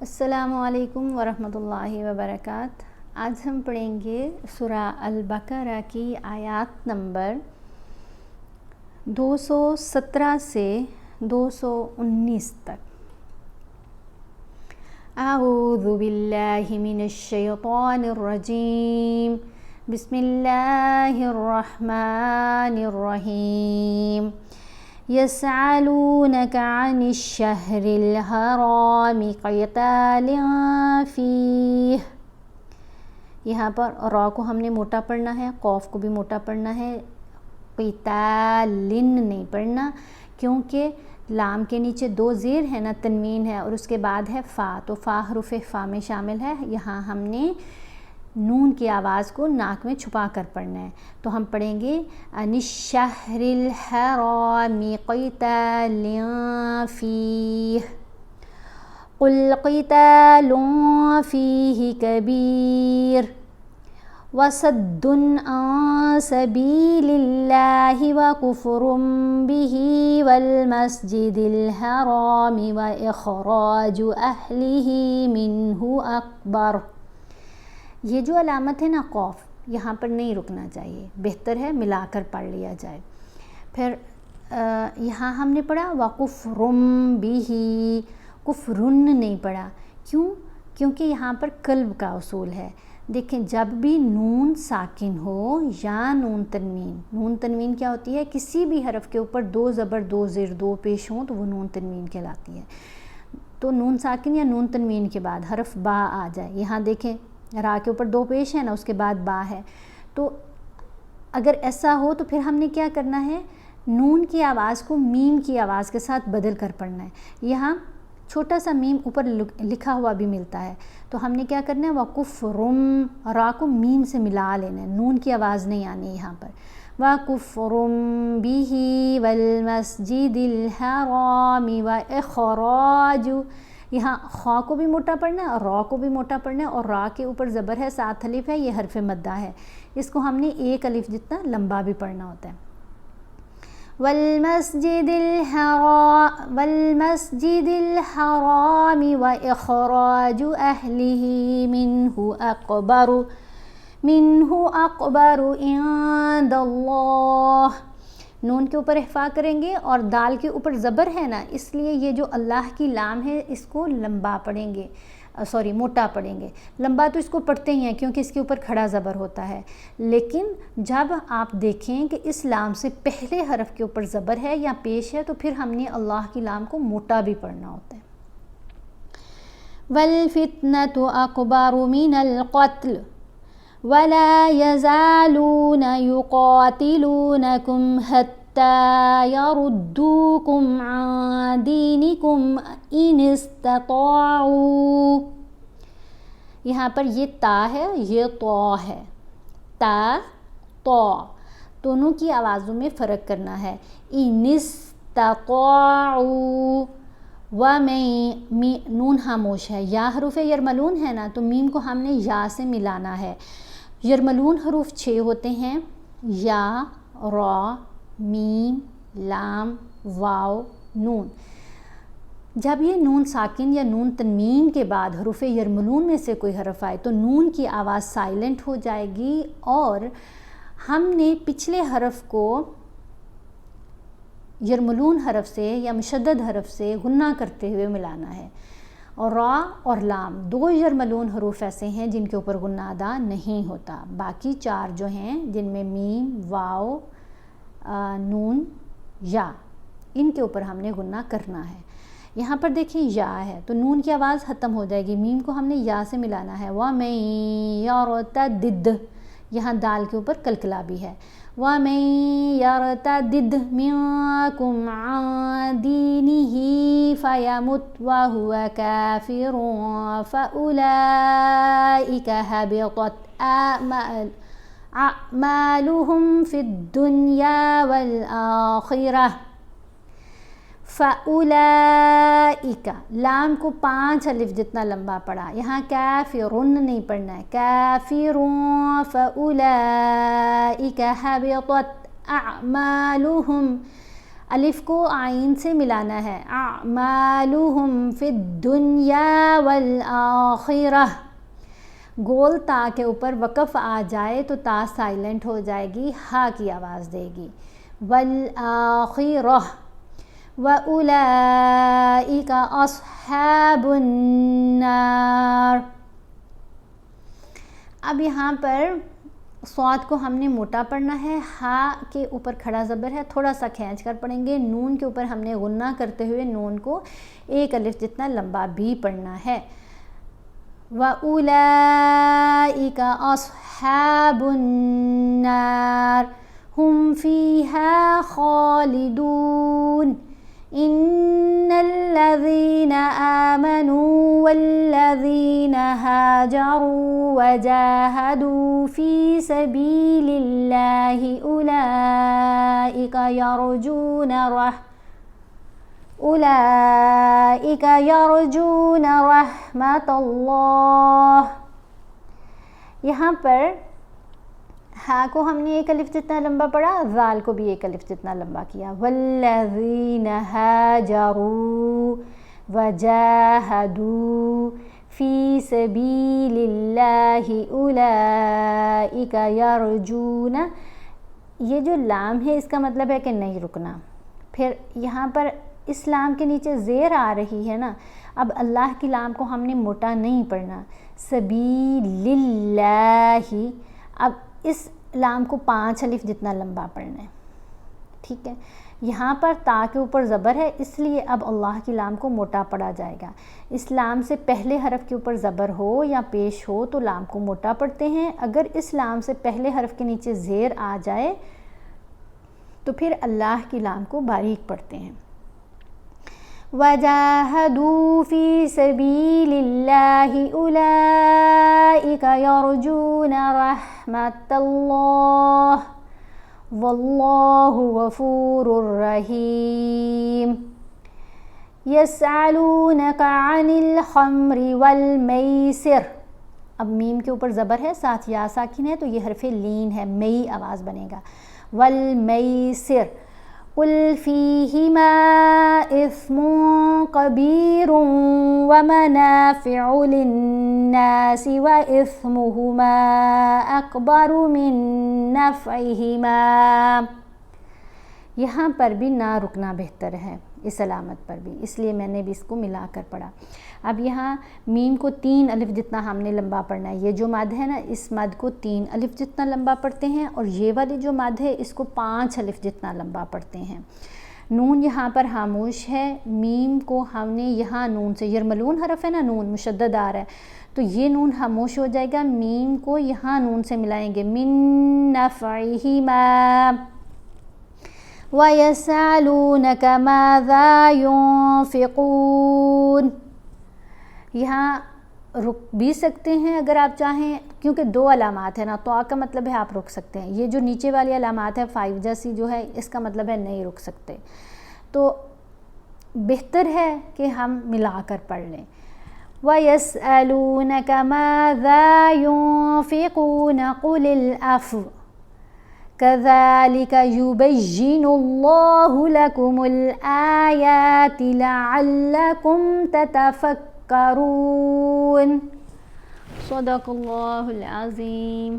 السلام علیکم ورحمۃ اللہ وبرکاتہ۔ آج ہم پڑھیں گے سورہ البقرہ کی آیات نمبر 217 سے 219 تک۔ اعوذ باللہ من الشیطان الرجیم، بسم اللہ الرحمن الرحیم۔ يسألونك عن الشهر الحرام قتال فيه، یہاں پر را کو ہم نے موٹا پڑھنا ہے، قوف کو بھی موٹا پڑھنا ہے، قتال نہیں پڑھنا، کیونکہ لام کے نیچے دو زیر ہے نا، تنوین ہے، اور اس کے بعد ہے فا، تو فا حرف فا میں شامل ہے۔ یہاں ہم نے نون کی آواز کو ناک میں چھپا کر پڑھنا ہے، تو ہم پڑھیں گے عن الشہر الحرام قتال فیہ، قل قتال فیہ کبیر وصد عن سبیل اللہ وکفر بہ والمسجد الحرام واخراج اہلہ منہ اکبر۔ یہ جو علامت ہے نا قوف، یہاں پر نہیں رکنا چاہیے، بہتر ہے ملا کر پڑھ لیا جائے۔ پھر یہاں ہم نے پڑھا وَكُفْرٌ بِهِ، کفرن نہیں پڑھا، کیونکہ یہاں پر قلب کا اصول ہے۔ دیکھیں جب بھی نون ساکن ہو یا نون تنوین کیا ہوتی ہے؟ کسی بھی حرف کے اوپر دو زبر دو زیر دو پیش ہوں تو وہ نون تنوین کہلاتی ہے۔ تو نون ساکن یا نون تنوین کے بعد حرف با آ جائے، یہاں دیکھیں را کے اوپر دو پیش ہے نا، اس کے بعد با ہے، تو اگر ایسا ہو تو پھر ہم نے کیا کرنا ہے؟ نون کی آواز کو میم کی آواز کے ساتھ بدل کر پڑھنا ہے۔ یہاں چھوٹا سا میم اوپر لکھا ہوا بھی ملتا ہے، تو ہم نے کیا کرنا ہے؟ وَكُفْرٌ، را کو میم سے ملا لینا ہے، نون کی آواز نہیں آنی یہاں پر۔ وَكُفْرٌ بِهِ وَالْمَسْجِدِ الْحَرَامِ وَإِخْرَاجُ، یہاں خا کو بھی موٹا پڑھنا ہے اور را کو بھی موٹا پڑھنا ہے، اور را کے اوپر زبر ہے، ساتھ الف ہے، یہ حرف مدہ ہے، اس کو ہم نے ایک الف جتنا لمبا بھی پڑھنا ہوتا ہے۔ والمسجد الحرام واخراج اہلہ منہ اکبر عند اللہ، نون کے اوپر اخفا کریں گے اور دال کے اوپر زبر ہے نا، اس لیے یہ جو اللہ کی لام ہے اس کو لمبا پڑھیں گے، موٹا پڑھیں گے۔ لمبا تو اس کو پڑھتے ہی ہیں کیونکہ اس کے اوپر کھڑا زبر ہوتا ہے، لیکن جب آپ دیکھیں کہ اس لام سے پہلے حرف کے اوپر زبر ہے یا پیش ہے تو پھر ہم نے اللہ کی لام کو موٹا بھی پڑھنا ہوتا ہے۔ وَالْفِتْنَةُ أَكْبَرُ مِنَ الْقَتْلِ وَلَا يَزَالُونَ يُقَاتِلُونَكُمْ حَتَّى يَرُدُّوكُمْ عَنْ دِينِكُمْ إِنِ اسْتَطَاعُوا، یہاں پر یہ تا ہے، یہ تو ہے، تا تو دونوں کی آوازوں میں فرق کرنا ہے۔ إِنِ اسْتَطَاعُوا، نون خاموش ہے، یا حروف یرملون ہے نا، تو میم کو ہم نے یا سے ملانا ہے۔ یرملون حروف 6 ہوتے ہیں، یا، را، میم، لام، واو، نون۔ جب یہ نون ساکن یا نون تنوین کے بعد حروف یرملون میں سے کوئی حرف آئے تو نون کی آواز سائلنٹ ہو جائے گی، اور ہم نے پچھلے حرف کو یرملون حرف سے یا مشدد حرف سے غنہ کرتے ہوئے ملانا ہے، اور را اور لام دو یرملون حروف ایسے ہیں جن کے اوپر غنہ ادا نہیں ہوتا، باقی 4 جو ہیں جن میں میم، واو، نون، یا، ان کے اوپر ہم نے غنہ کرنا ہے۔ یہاں پر دیکھیں یا ہے تو نون کی آواز ختم ہو جائے گی، میم کو ہم نے یا سے ملانا ہے۔ وَمَن يَرْتَدِّدْ، یہاں دال کے اوپر کلکلا بھی ہے۔ وَمَن يَرْتَدِّدْ مِنْكُمْ عَنْ دِينِهِ فَيَمُتْ وَهُوَ كَافِرٌ فَأُولَئِكَ حَبِطَتْ أَعْمَالُهُمْ فِي الدُّنْيَا وَالْآخِرَةِ۔ فَأُولَئِكَ، لام کو 5 الف جتنا لمبا پڑا، یہاں کافرن نہیں پڑھنا ہے، کافرون، فَأُولَئِكَ حَبِطَتْ أَعْمَالُهُمْ، الف کو آئین سے ملانا ہے، اعمالہم فی الدنیا والآخرہ، گول تا کے اوپر وقف آ جائے تو تا سائلنٹ ہو جائے گی، ہا کی آواز دے گی، والآخرہ، وَأُولَئِكَ أَصْحَابُ النَّارِ۔ اب یہاں پر صاد کو ہم نے موٹا پڑھنا ہے، ہا کے اوپر کھڑا زبر ہے، تھوڑا سا کھینچ کر پڑھیں گے، نون کے اوپر ہم نے غنہ کرتے ہوئے نون کو ایک الف جتنا لمبا بھی پڑھنا ہے، وَأُولَئِكَ أَصْحَابُ النَّارِ هُمْ فِيهَا خَالِدُونَ۔ إِنَّ الَّذِينَ آمَنُوا وَالَّذِينَ هَاجَرُوا وَجَاهَدُوا فِي سَبِيلِ اللَّهِ أُولَئِكَ يَرْجُونَ رَحْمَتَ اللَّهِ۔ یہاں پر ہا کو ہم نے ایک الف جتنا لمبا پڑھا، ذال کو بھی ایک الف جتنا لمبا کیا، والذین ہاجروا وجاہدوا فی سبیل اللہ اولئک یرجون، یہ جو لام ہے اس کا مطلب ہے کہ نہیں رکنا، پھر یہاں پر اس لام کے نیچے زیر آ رہی ہے نا، اب اللہ کی لام کو ہم نے موٹا نہیں پڑھنا، سبیل اللہ، اب اس لام کو 5 الف جتنا لمبا پڑھنا ہے، ٹھیک ہے، یہاں پر تا کے اوپر زبر ہے اس لیے اب اللہ کی لام کو موٹا پڑھا جائے گا، اس لام سے پہلے حرف کے اوپر زبر ہو یا پیش ہو تو لام کو موٹا پڑھتے ہیں، اگر اس لام سے پہلے حرف کے نیچے زیر آ جائے تو پھر اللہ کی لام کو باریک پڑھتے ہیں، وَجَاهَدُوا فِي سَبِيلِ اللَّهِ أُولَئِكَ يَرْجُونَ رَحْمَتَ اللَّهِ وَاللَّهُ غَفُورٌ رَحِيمٌ۔ يَسْأَلُونَكَ عَنِ الْخَمْرِ وَالْمَيْسِرِ، اب میم کے اوپر زبر ہے، ساتھ یا ساکن ہے تو یہ حرف لین ہے، مئی آواز بنے گا، والمیسر، قل فیہما اثم کبیر ومنافع للناس واثمہما اکبر من نفعہما، یہاں پر بھی نہ رکنا بہتر ہے اس علامت پر بھی، اس لیے میں نے بھی اس کو ملا کر پڑھا۔ اب یہاں میم کو 3 الف جتنا ہم نے لمبا پڑھنا ہے، یہ جو مد ہے نا اس مد کو 3 الف جتنا لمبا پڑھتے ہیں، اور یہ والی جو مد ہے اس کو 5 الف جتنا لمبا پڑھتے ہیں۔ نون یہاں پر خاموش ہے، میم کو ہم نے یہاں نون سے، یرملون حرف ہے نا، نون مشدد آ رہا ہے تو یہ نون خاموش ہو جائے گا، میم کو یہاں نون سے ملائیں گے، من نفعہما، وَيَسْأَلُونَكَ مَاذَا يُنْفِقُونَ، یہاں رک بھی سکتے ہیں اگر آپ چاہیں، کیونکہ 2 علامات ہیں نا، تو کا مطلب ہے آپ رک سکتے ہیں، یہ جو نیچے والی علامات ہے 5 جیسی جو ہے اس کا مطلب ہے نہیں رک سکتے، تو بہتر ہے کہ ہم ملا کر پڑھ لیں، وَيَسْأَلُونَكَ مَاذَا يُنْفِقُونَ قُلِ الْعَفْوَ كَذَلِكَ يُبَيِّنُ اللَّهُ لَكُمُ الْآيَاتِ لَعَلَّكُمْ تَتَفَكَّرُونَ۔ صدق اللہ العظیم۔